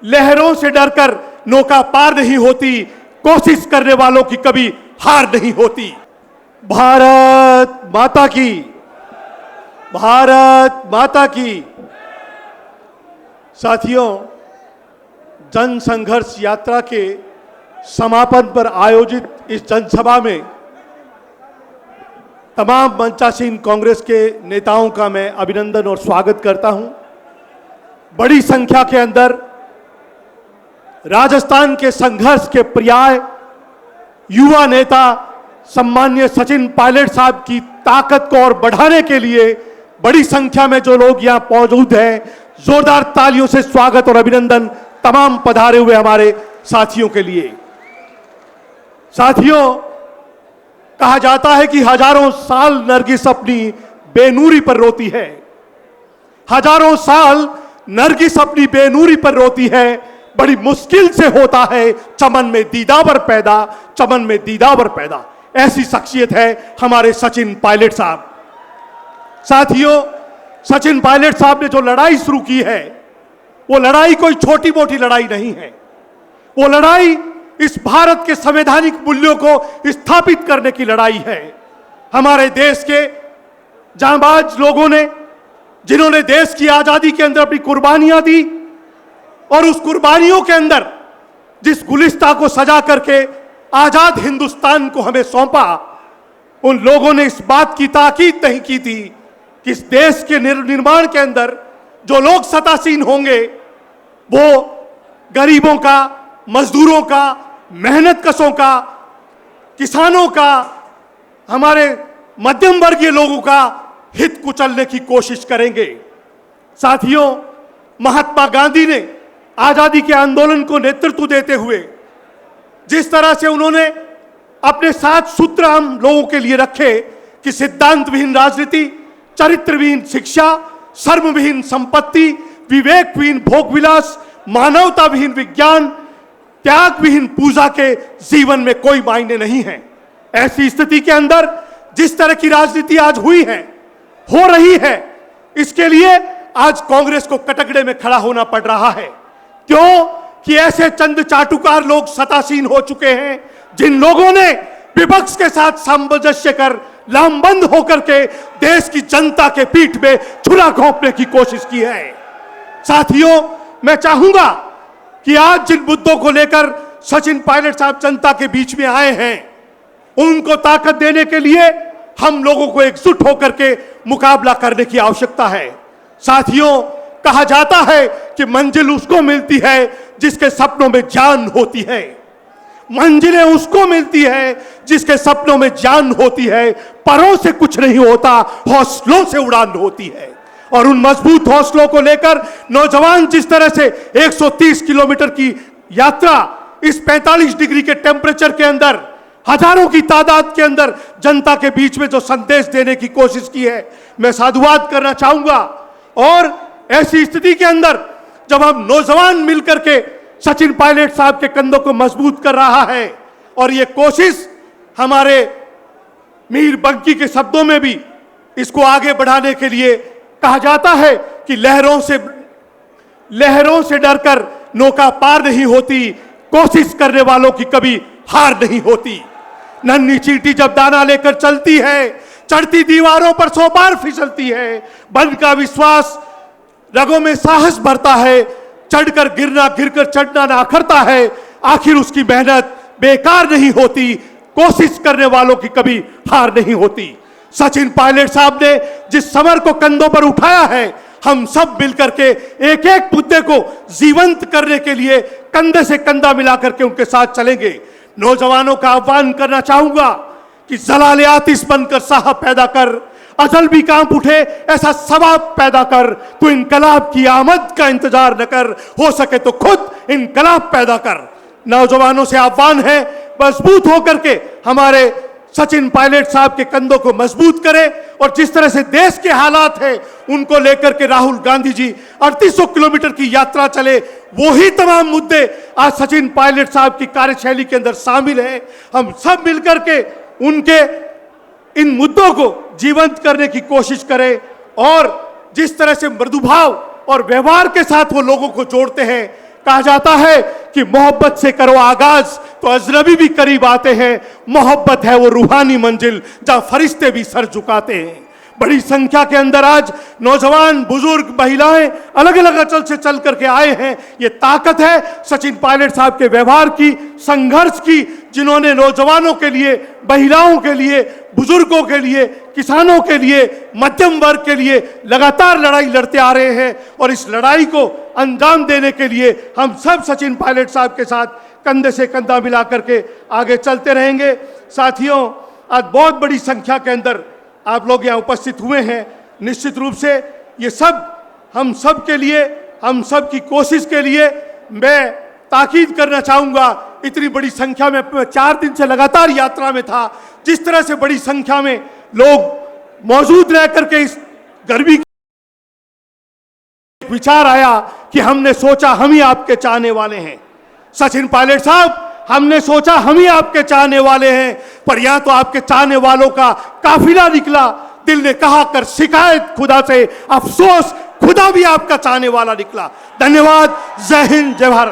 लहरों से डरकर नौका पार नहीं होती, कोशिश करने वालों की कभी हार नहीं होती। भारत माता की, भारत माता की। साथियों, जन संघर्ष यात्रा के समापन पर आयोजित इस जनसभा में तमाम मंचासीन कांग्रेस के नेताओं का मैं अभिनंदन और स्वागत करता हूं। बड़ी संख्या के अंदर राजस्थान के संघर्ष के पर्याय युवा नेता सम्मान्य सचिन पायलट साहब की ताकत को और बढ़ाने के लिए बड़ी संख्या में जो लोग यहां मौजूद हैं, जोरदार तालियों से स्वागत और अभिनंदन तमाम पधारे हुए हमारे साथियों के लिए। साथियों, कहा जाता है कि हजारों साल नरगिस अपनी बेनूरी पर रोती है। हजारों साल नरगिस अपनी बेनूरी पर रोती है। बड़ी मुश्किल से होता है चमन में दीदावर पैदा, चमन में दीदावर पैदा। ऐसी शख्सियत है हमारे सचिन पायलट साहब। साथियों, सचिन पायलट साहब ने जो लड़ाई शुरू की है, वो लड़ाई कोई छोटी मोटी लड़ाई नहीं है। वो लड़ाई इस भारत के संवैधानिक मूल्यों को स्थापित करने की लड़ाई है। हमारे देश के जांबाज लोगों ने, जिन्होंने देश की आजादी के अंदर अपनी कुर्बानियां दी और उस कुर्बानियों के अंदर जिस गुलिस्ता को सजा करके आजाद हिंदुस्तान को हमें सौंपा, उन लोगों ने इस बात की ताकीद नहीं की थी कि इस देश के निर्माण के अंदर जो लोग सतासीन होंगे वो गरीबों का, मजदूरों का, मेहनतकशों का, किसानों का, हमारे मध्यम वर्गीय लोगों का हित कुचलने की कोशिश करेंगे। साथियों, महात्मा गांधी ने आजादी के आंदोलन को नेतृत्व देते हुए जिस तरह से उन्होंने अपने 7 सूत्र हम लोगों के लिए रखे कि सिद्धांत विहीन राजनीति, चरित्र विहीन शिक्षा, शर्म विहीन संपत्ति, विवेक विहीन भोग विलास, मानवता विहीन विज्ञान, त्याग विहीन पूजा के जीवन में कोई मायने नहीं है। ऐसी स्थिति के अंदर जिस तरह की राजनीति आज हुई है, हो रही है, इसके लिए आज कांग्रेस को कटघरे में खड़ा होना पड़ रहा है। क्यों? कि ऐसे चंद चाटुकार लोग सतासीन हो चुके हैं, जिन लोगों ने विपक्ष के साथ सामंजस्य कर लामबंद होकर के देश की जनता के पीठ में छुरा घोंपने की कोशिश की है। साथियों, मैं चाहूंगा कि आज जिन मुद्दों को लेकर सचिन पायलट साहब जनता के बीच में आए हैं, उनको ताकत देने के लिए हम लोगों को एकजुट होकर के मुकाबला करने की आवश्यकता है। साथियों, कहा जाता है कि मंजिल उसको मिलती है जिसके सपनों में जान होती है। मंजिलें उसको मिलती है जिसके सपनों में जान होती है। परों से कुछ नहीं होता, हौसलों से उड़ान होती है। और उन मजबूत हौसलों को लेकर नौजवान जिस तरह से 130 किलोमीटर की यात्रा इस 45 डिग्री के टेम्परेचर के अंदर, हजारों की तादाद के अंदर जनता के बीच में जो संदेश देने की कोशिश की है, मैं साधुवाद करना चाहूंगा। और ऐसी स्थिति के अंदर जब हम नौजवान मिलकर के सचिन पायलट साहब के कंधों को मजबूत कर रहा है, और ये कोशिश हमारे मीर बंकी के शब्दों में भी इसको आगे बढ़ाने के लिए कहा जाता है कि लहरों से डरकर नौका पार नहीं होती, कोशिश करने वालों की कभी हार नहीं होती। नन्ही चींटी जब दाना लेकर चलती है, चढ़ती दीवारों पर 100 बार फिसलती है। बल का विश्वास, रगों में साहस भरता है, चढ़कर गिरना, गिरकर चढ़ना ना अखरता है। आखिर उसकी मेहनत बेकार नहीं होती, कोशिश करने वालों की कभी हार नहीं होती। सचिन पायलट साहब ने जिस समर को कंधों पर उठाया है, हम सब मिलकर के एक एक मुद्दे को जीवंत करने के लिए कंधे से कंधा मिलाकर के उनके साथ चलेंगे। नौजवानों का आह्वान करना चाहूंगा कि जलाले आतिश बनकर साहब पैदा कर, अजल भी कांप उठे ऐसा सवाब पैदा कर। तू इनकलाब की आमद का इंतजार न कर, हो सके तो खुद इनकलाब पैदा कर। नौजवानों से आह्वान है, मजबूत होकर के हमारे सचिन पायलट साहब के कंधों को मजबूत करें। और जिस तरह से देश के हालात हैं, उनको लेकर के राहुल गांधी जी 3800 किलोमीटर की यात्रा चले, वो ही तमाम मुद्दे आज सचिन पायलट साहब की कार्यशैली के अंदर शामिल हैं। हम सब मिलकर के उनके इन मुद्दों को जीवंत करने की कोशिश करें। और जिस तरह से मृदुभाव और व्यवहार के साथ वो लोगों को जोड़ते हैं, कहा जाता है कि मोहब्बत से करो आगाज तो अजनबी भी करीब आते हैं। मोहब्बत है वो रूहानी मंजिल जहां फरिश्ते भी सर झुकाते हैं। बड़ी संख्या के अंदर आज नौजवान, बुजुर्ग, महिलाएं अलग अलग अंचल से चल करके आए हैं। ये ताकत है सचिन पायलट साहब के व्यवहार की, संघर्ष की, जिन्होंने नौजवानों के लिए, महिलाओं के लिए, बुजुर्गों के लिए, किसानों के लिए, मध्यम वर्ग के लिए लगातार लड़ाई लड़ते आ रहे हैं। और इस लड़ाई को अंजाम देने के लिए हम सब सचिन पायलट साहब के साथ कंधे से कंधा मिला करके आगे चलते रहेंगे। साथियों, आज बहुत बड़ी संख्या के अंदर आप लोग यहाँ उपस्थित हुए हैं। निश्चित रूप से ये सब हम सब के लिए, हम सब की कोशिश के लिए मैं ताकीद करना चाहूँगा। इतनी बड़ी संख्या में, 4 दिन से लगातार यात्रा में था, जिस तरह से बड़ी संख्या में लोग मौजूद रह करके इस गर्मी विचार आया कि हमने सोचा हम ही आपके चाहने वाले हैं। सचिन पायलट साहब, हमने सोचा हम ही आपके चाहने वाले हैं, पर यहां तो आपके चाहने वालों का काफिला निकला। दिल ने कहा कर शिकायत खुदा से, अफसोस खुदा भी आपका चाहने वाला निकला। धन्यवाद। जय हिंद, जय भारत।